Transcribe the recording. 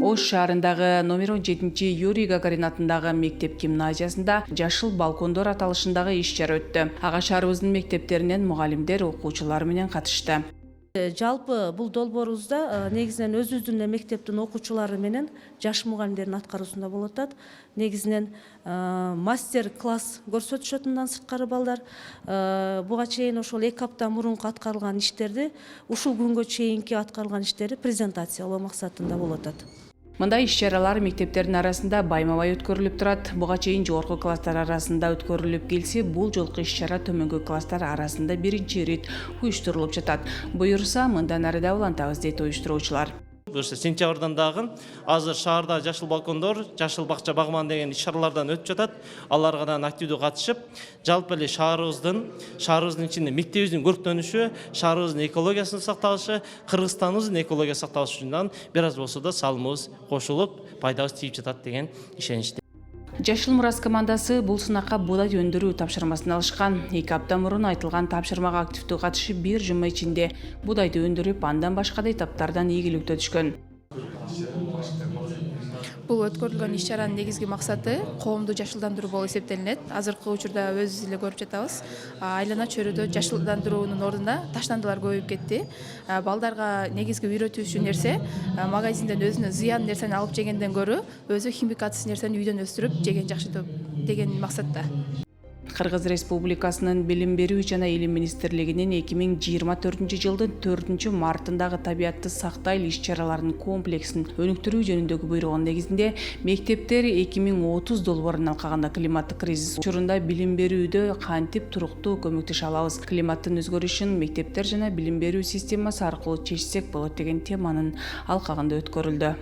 Ош шаарындагы номер 17 Юрий Гагарин атындагы мектеп гимназиясында жашыл балкондор аталышындагы иш-чара өттү. Ага шаарыбыздын мектептеринен мугалимдер, окуучулар менен катышты. Жалпы бул долбоорубузда негизинен өзүбүздүн мектептин окуучулары менен жаш мугалимдердин аткаруусунда болуп атат. Негизинен мастер класс көрсөтүшөт мындан сырткары балдар. Буга чейин ошол 2 апта мурунку аткарылган иштерди, ушул күнгө чейинки аткарылган иштерди презентациялоо максатында болуп атат. Мындай иш-чаралар мектептердин арасында байма-бай өткөрүлүп турат. Буга чейин жогорку класстар арасында өткөрүлүп келсе, бул жолку иш-чара төмөнгү класстар арасында биринчи ирет уюштурулуп жатат. Буюрса, мындан ары да улантабыз дейт уюштуруучулар. Сентябрдан дагы азыр шаарда жашыл балкондор, жашыл бакча багман деген иш-чаралардан өтүп жатат. Аларга активдүү катышып, жалпы эле шаарыбыздын ичинде мектебибиздин көрктөнүшү, шаарыбыздын экологиясын сакталышы, Кыргызстаныбыздын экологиясын сакталышы үчүн бир аз болсо да салымыбыз кошулуп, пайдабыз тийип жатат деген ишеничте. Жашыл Мурас командасы бул сынакка буудай өндүрүү тапшырмасын алышкан. 2 апта мурун айтылган тапшырмага активдүү катышып, 1 жума ичинде буудайды өндүрүп, андан башка да этаптардан ийгиликтүү түшкөн. Бул өткөрүлгөн иш-чаранын негизги максаты коомду жашылдандыруу болуп эсептелинет. Азыркы учурда өзүбүз эле көрүп жатабыз. Айлана чөйрөдө жашылдандыруунун ордуна таштандылар көбөйүп кетти. Балдарга негизги үйрөтүүчү нерсе магазинден өзүнө зыян нерсени алып жегенден көрө өзү химикатсыз нерсени үйдөн өстүрүп жеген жакшы деген максатта. Кыргыз Республикасынын Билим берүү жана Илим министрлигинин 2024 жылдын 4 мартындагы табиатты сактайлы иш-чараларынын комплексин өнүктүрүү жөнүндөгү буйругунун негизинде мектептер 2030 долбоорун алкаганда климаттык кризис учурунда билим берүүдө кантип туруктуу көмөктөшө алабыз, климаттын өзгөрүшүн мектептер жана билим берүү системасы аркылуу чечсек болот деген теманын алкагында өткөрүлдү.